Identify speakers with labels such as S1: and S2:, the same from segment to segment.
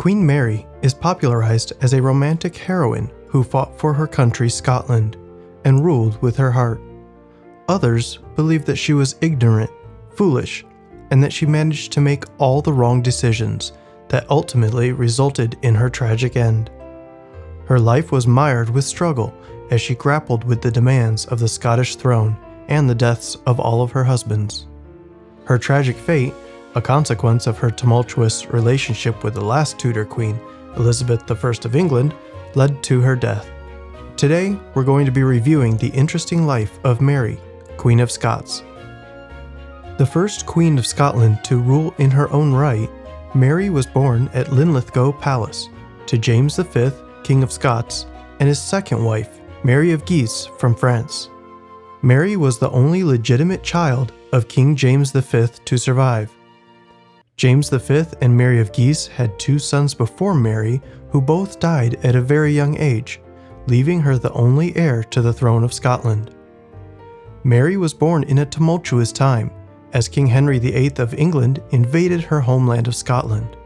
S1: Queen Mary is popularized as a romantic heroine who fought for her country Scotland and ruled with her heart. Others believe that she was ignorant, foolish, and that she managed to make all the wrong decisions that ultimately resulted in her tragic end. Her life was mired with struggle as she grappled with the demands of the Scottish throne and the deaths of all of her husbands. Her tragic fate, a consequence of her tumultuous relationship with the last Tudor queen, Elizabeth I of England, led to her death. Today, we're going to be reviewing the interesting life of Mary, Queen of Scots. The first Queen of Scotland to rule in her own right, Mary was born at Linlithgow Palace to James V, King of Scots, and his second wife, Mary of Guise from France. Mary was the only legitimate child of King James V to survive. James V and Mary of Guise had two sons before Mary who both died at a very young age, leaving her the only heir to the throne of Scotland. Mary was born in a tumultuous time, as King Henry VIII of England invaded her homeland of Scotland.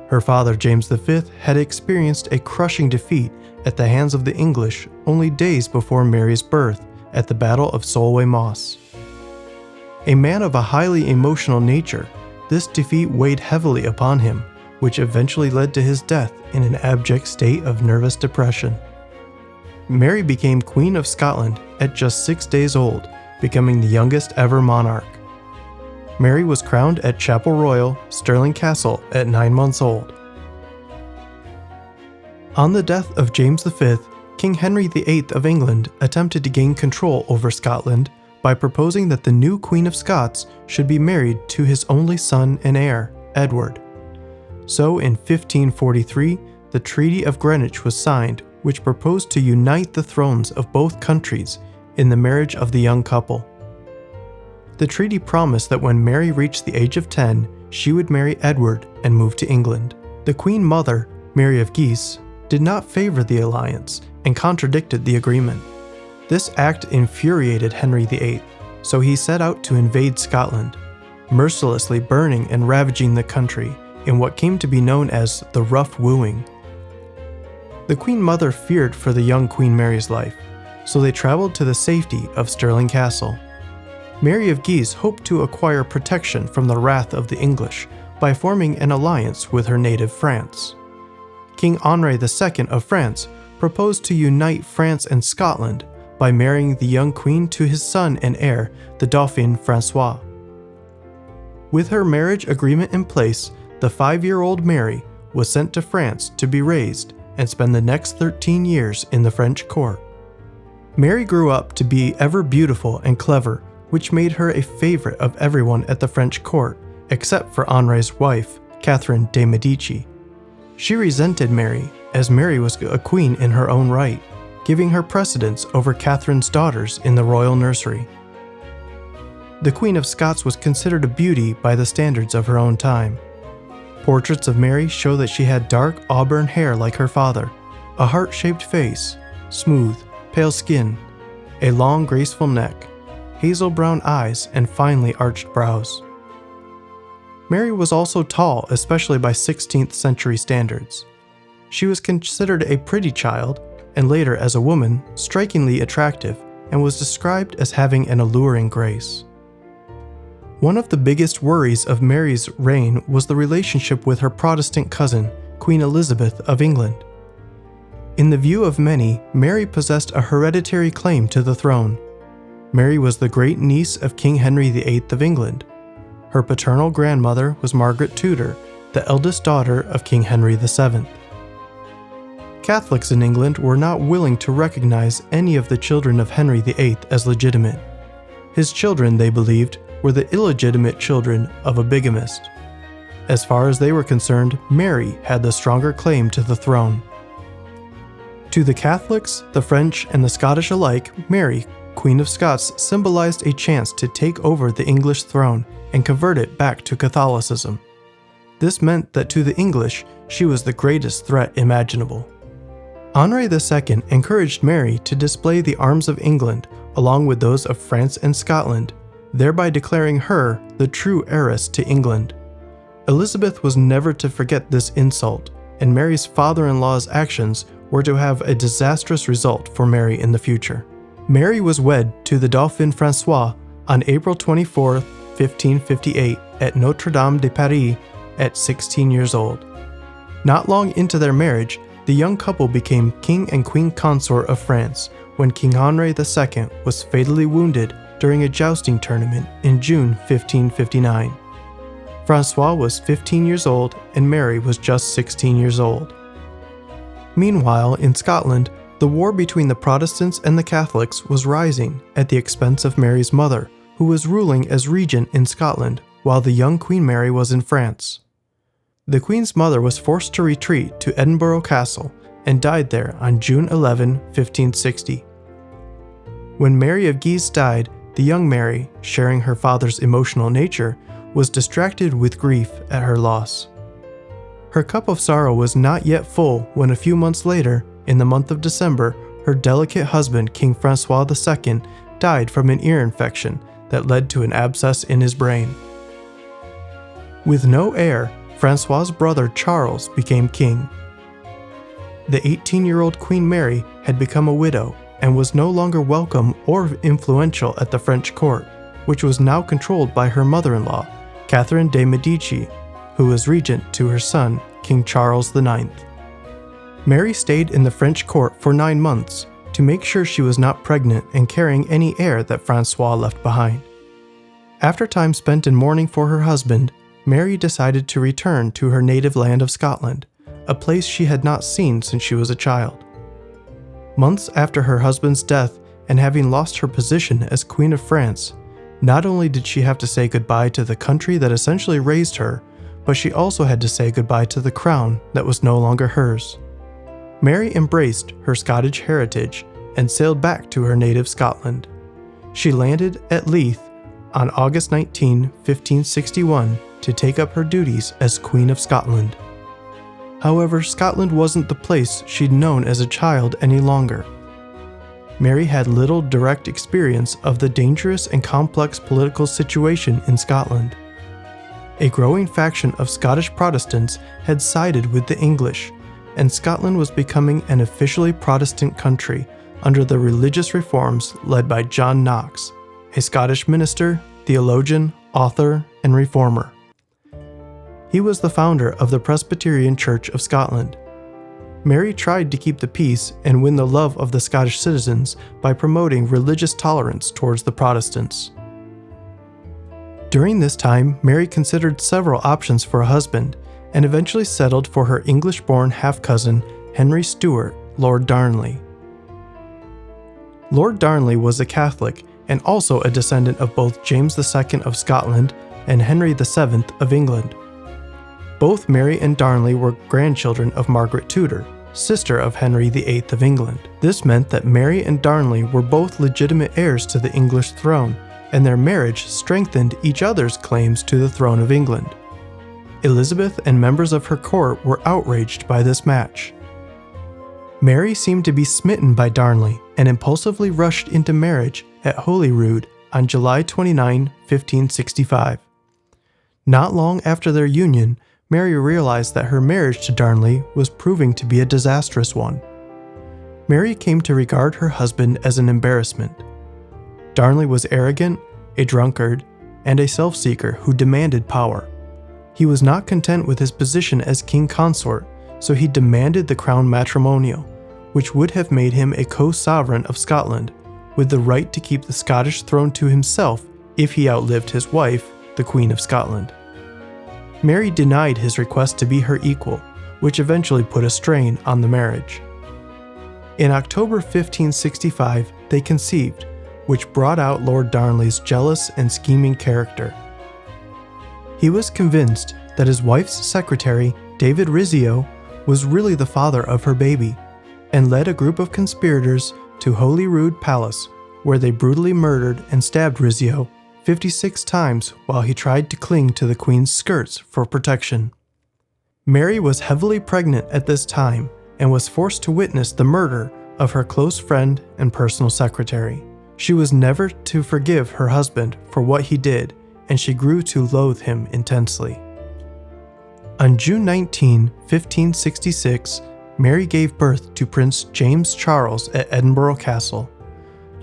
S1: Her father James V had experienced a crushing defeat at the hands of the English only days before Mary's birth at the Battle of Solway Moss. A man of a highly emotional nature, this defeat weighed heavily upon him, which eventually led to his death in an abject state of nervous depression. Mary became Queen of Scotland at just 6 days old, becoming the youngest ever monarch. Mary was crowned at Chapel Royal, Stirling Castle at 9 months old. On the death of James V, King Henry VIII of England attempted to gain control over Scotland by proposing that the new Queen of Scots should be married to his only son and heir, Edward. So in 1543, the Treaty of Greenwich was signed, which proposed to unite the thrones of both countries in the marriage of the young couple. The treaty promised that when Mary reached the age of 10, she would marry Edward and move to England. The Queen Mother, Mary of Guise, did not favor the alliance and contradicted the agreement. This act infuriated Henry VIII, so he set out to invade Scotland, mercilessly burning and ravaging the country in what came to be known as the Rough Wooing. The Queen Mother feared for the young Queen Mary's life, so they traveled to the safety of Stirling Castle. Mary of Guise hoped to acquire protection from the wrath of the English by forming an alliance with her native France. King Henri II of France proposed to unite France and Scotland by marrying the young queen to his son and heir, the Dauphin François. With her marriage agreement in place, the 5-year-old Mary was sent to France to be raised and spend the next 13 years in the French court. Mary grew up to be ever beautiful and clever, which made her a favorite of everyone at the French court, except for Henri's wife, Catherine de' Medici. She resented Mary, as Mary was a queen in her own right, giving her precedence over Catherine's daughters in the royal nursery. The Queen of Scots was considered a beauty by the standards of her own time. Portraits of Mary show that she had dark auburn hair like her father, a heart-shaped face, smooth, pale skin, a long graceful neck, hazel brown eyes, and finely arched brows. Mary was also tall, especially by 16th century standards. She was considered a pretty child, and later as a woman, strikingly attractive, and was described as having an alluring grace. One of the biggest worries of Mary's reign was the relationship with her Protestant cousin, Queen Elizabeth of England. In the view of many, Mary possessed a hereditary claim to the throne. Mary was the great niece of King Henry VIII of England. Her paternal grandmother was Margaret Tudor, the eldest daughter of King Henry VII. Catholics in England were not willing to recognize any of the children of Henry VIII as legitimate. His children, they believed, were the illegitimate children of a bigamist. As far as they were concerned, Mary had the stronger claim to the throne. To the Catholics, the French, and the Scottish alike, Mary, Queen of Scots, symbolized a chance to take over the English throne and convert it back to Catholicism. This meant that to the English, she was the greatest threat imaginable. Henri II encouraged Mary to display the arms of England along with those of France and Scotland, thereby declaring her the true heiress to England. Elizabeth was never to forget this insult, and Mary's father-in-law's actions were to have a disastrous result for Mary in the future. Mary was wed to the Dauphin François on April 24, 1558, at Notre Dame de Paris at 16 years old. Not long into their marriage, the young couple became king and queen consort of France when King Henri II was fatally wounded during a jousting tournament in June 1559. François was 15 years old and Mary was just 16 years old. Meanwhile, in Scotland, the war between the Protestants and the Catholics was rising at the expense of Mary's mother, who was ruling as regent in Scotland while the young Queen Mary was in France. The Queen's mother was forced to retreat to Edinburgh Castle and died there on June 11, 1560. When Mary of Guise died, the young Mary, sharing her father's emotional nature, was distracted with grief at her loss. Her cup of sorrow was not yet full when a few months later, in the month of December, her delicate husband, King François II, died from an ear infection that led to an abscess in his brain. With no heir, François' brother Charles became king. The 18-year-old Queen Mary had become a widow and was no longer welcome or influential at the French court, which was now controlled by her mother-in-law, Catherine de' Medici, who was regent to her son, King Charles IX. Mary stayed in the French court for 9 months to make sure she was not pregnant and carrying any heir that François left behind. After time spent in mourning for her husband, Mary decided to return to her native land of Scotland, a place she had not seen since she was a child. Months after her husband's death and having lost her position as Queen of France, not only did she have to say goodbye to the country that essentially raised her, but she also had to say goodbye to the crown that was no longer hers. Mary embraced her Scottish heritage and sailed back to her native Scotland. She landed at Leith on August 19, 1561, to take up her duties as Queen of Scotland. However, Scotland wasn't the place she'd known as a child any longer. Mary had little direct experience of the dangerous and complex political situation in Scotland. A growing faction of Scottish Protestants had sided with the English, and Scotland was becoming an officially Protestant country under the religious reforms led by John Knox, a Scottish minister, theologian, author, and reformer. He was the founder of the Presbyterian Church of Scotland. Mary tried to keep the peace and win the love of the Scottish citizens by promoting religious tolerance towards the Protestants. During this time, Mary considered several options for a husband and eventually settled for her English-born half-cousin, Henry Stuart, Lord Darnley. Lord Darnley was a Catholic and also a descendant of both James II of Scotland and Henry VII of England. Both Mary and Darnley were grandchildren of Margaret Tudor, sister of Henry VIII of England. This meant that Mary and Darnley were both legitimate heirs to the English throne, and their marriage strengthened each other's claims to the throne of England. Elizabeth and members of her court were outraged by this match. Mary seemed to be smitten by Darnley and impulsively rushed into marriage at Holyrood on July 29, 1565. Not long after their union, Mary realized that her marriage to Darnley was proving to be a disastrous one. Mary came to regard her husband as an embarrassment. Darnley was arrogant, a drunkard, and a self-seeker who demanded power. He was not content with his position as king consort, so he demanded the crown matrimonial, which would have made him a co-sovereign of Scotland, with the right to keep the Scottish throne to himself if he outlived his wife, the Queen of Scotland. Mary denied his request to be her equal, which eventually put a strain on the marriage. In October 1565, they conceived, which brought out Lord Darnley's jealous and scheming character. He was convinced that his wife's secretary, David Rizzio, was really the father of her baby, and led a group of conspirators to Holyrood Palace, where they brutally murdered and stabbed Rizzio 56 times while he tried to cling to the Queen's skirts for protection. Mary was heavily pregnant at this time and was forced to witness the murder of her close friend and personal secretary. She was never to forgive her husband for what he did, and she grew to loathe him intensely. On June 19, 1566, Mary gave birth to Prince James Charles at Edinburgh Castle.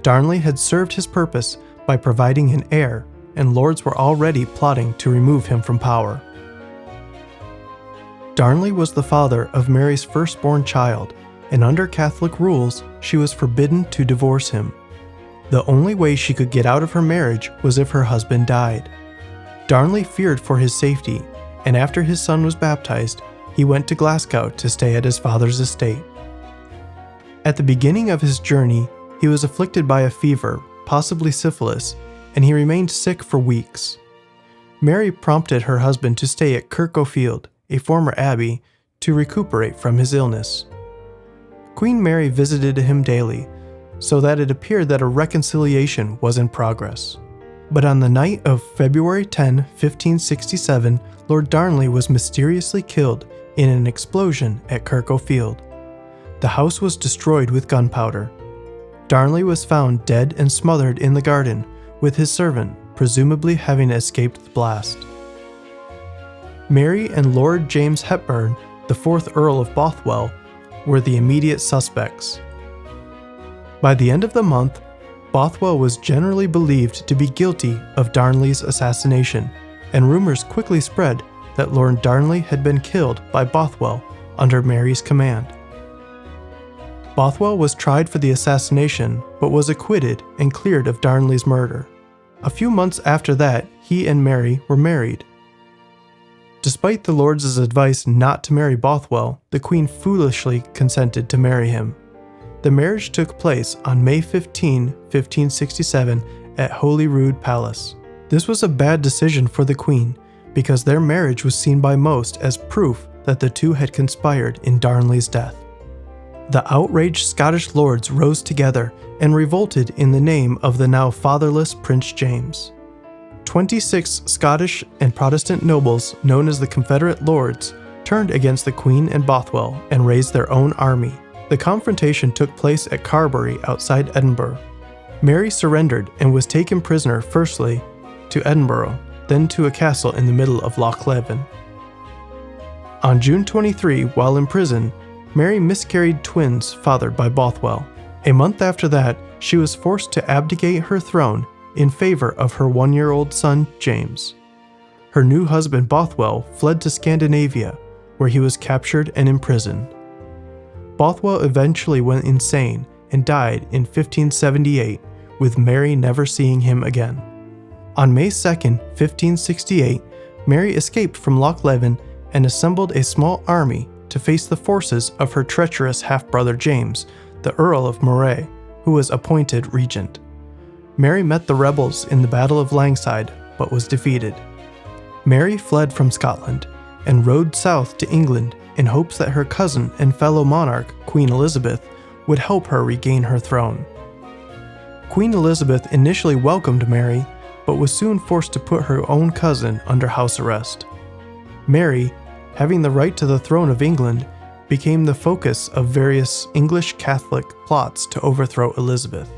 S1: Darnley had served his purpose by providing an heir, and lords were already plotting to remove him from power. Darnley was the father of Mary's firstborn child, and under Catholic rules, she was forbidden to divorce him. The only way she could get out of her marriage was if her husband died. Darnley feared for his safety, and after his son was baptized, he went to Glasgow to stay at his father's estate. At the beginning of his journey, he was afflicted by a fever, possibly syphilis, and he remained sick for weeks. Mary prompted her husband to stay at Kirkfield, a former abbey, to recuperate from his illness. Queen Mary visited him daily, so that it appeared that a reconciliation was in progress. But on the night of February 10, 1567, Lord Darnley was mysteriously killed in an explosion at Kirkfield. The house was destroyed with gunpowder. Darnley was found dead and smothered in the garden, with his servant presumably having escaped the blast. Mary and Lord James Hepburn, the 4th Earl of Bothwell, were the immediate suspects. By the end of the month, Bothwell was generally believed to be guilty of Darnley's assassination, and rumors quickly spread that Lord Darnley had been killed by Bothwell under Mary's command. Bothwell was tried for the assassination, but was acquitted and cleared of Darnley's murder. A few months after that, he and Mary were married. Despite the Lords' advice not to marry Bothwell, the Queen foolishly consented to marry him. The marriage took place on May 15, 1567, at Holyrood Palace. This was a bad decision for the Queen, because their marriage was seen by most as proof that the two had conspired in Darnley's death. The outraged Scottish lords rose together and revolted in the name of the now fatherless Prince James. 26 Scottish and Protestant nobles, known as the Confederate Lords, turned against the Queen and Bothwell and raised their own army. The confrontation took place at Carbery outside Edinburgh. Mary surrendered and was taken prisoner firstly to Edinburgh, then to a castle in the middle of Loch Leven. On June 23, while in prison, Mary miscarried twins fathered by Bothwell. A month after that, she was forced to abdicate her throne in favor of her 1-year-old son, James. Her new husband, Bothwell, fled to Scandinavia, where he was captured and imprisoned. Bothwell eventually went insane and died in 1578, with Mary never seeing him again. On May 2, 1568, Mary escaped from Loch Leven and assembled a small army to face the forces of her treacherous half-brother James, the Earl of Moray, who was appointed regent. Mary met the rebels in the Battle of Langside, but was defeated. Mary fled from Scotland and rode south to England in hopes that her cousin and fellow monarch, Queen Elizabeth, would help her regain her throne. Queen Elizabeth initially welcomed Mary, but was soon forced to put her own cousin under house arrest. Mary, having the right to the throne of England, became the focus of various English Catholic plots to overthrow Elizabeth.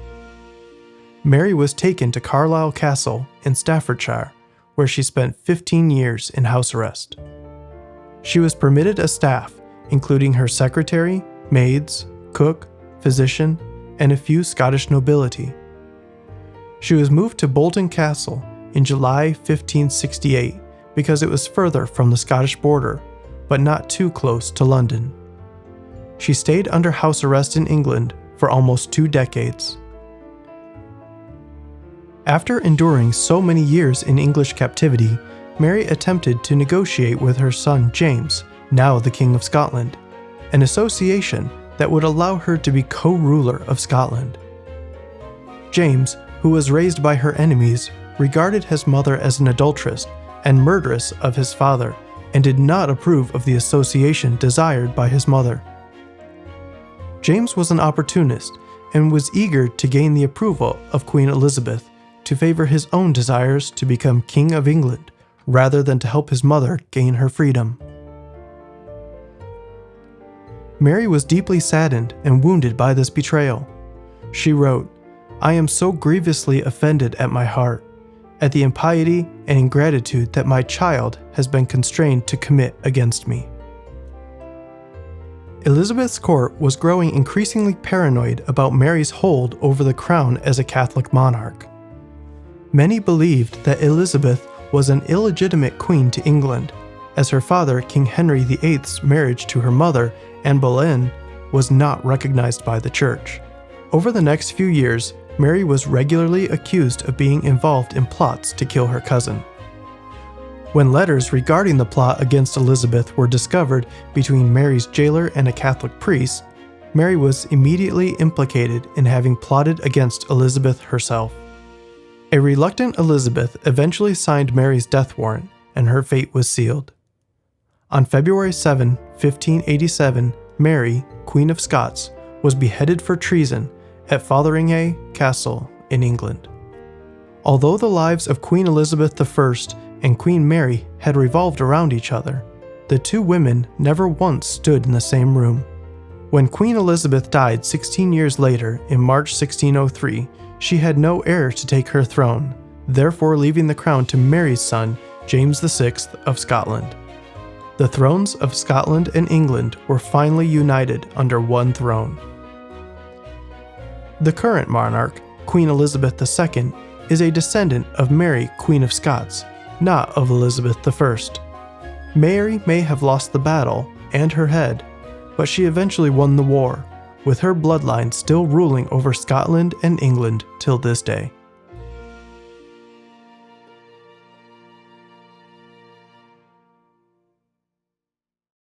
S1: Mary was taken to Carlisle Castle in Staffordshire, where she spent 15 years in house arrest. She was permitted a staff, including her secretary, maids, cook, physician, and a few Scottish nobility. She was moved to Bolton Castle in July 1568 because it was further from the Scottish border, but not too close to London. She stayed under house arrest in England for almost 2 decades. After enduring so many years in English captivity, Mary attempted to negotiate with her son James, now the King of Scotland, an association that would allow her to be co-ruler of Scotland. James, who was raised by her enemies, regarded his mother as an adulteress and murderess of his father, and did not approve of the association desired by his mother. James was an opportunist and was eager to gain the approval of Queen Elizabeth to favor his own desires to become King of England, rather than to help his mother gain her freedom. Mary was deeply saddened and wounded by this betrayal. She wrote, "I am so grievously offended at my heart. at the impiety and ingratitude that my child has been constrained to commit against me." Elizabeth's court was growing increasingly paranoid about Mary's hold over the crown as a Catholic monarch. Many believed that Elizabeth was an illegitimate queen to England, as her father, King Henry VIII's marriage to her mother, Anne Boleyn, was not recognized by the Church. Over the next few years, Mary was regularly accused of being involved in plots to kill her cousin. When letters regarding the plot against Elizabeth were discovered between Mary's jailer and a Catholic priest, Mary was immediately implicated in having plotted against Elizabeth herself. A reluctant Elizabeth eventually signed Mary's death warrant, and her fate was sealed. On February 7, 1587, Mary, Queen of Scots, was beheaded for treason at Fotheringhay Castle in England. Although the lives of Queen Elizabeth I and Queen Mary had revolved around each other, the two women never once stood in the same room. When Queen Elizabeth died 16 years later, in March 1603, she had no heir to take her throne, therefore leaving the crown to Mary's son, James VI of Scotland. The thrones of Scotland and England were finally united under one throne. The current monarch, Queen Elizabeth II, is a descendant of Mary, Queen of Scots, not of Elizabeth I. Mary may have lost the battle and her head, but she eventually won the war, with her bloodline still ruling over Scotland and England till this day.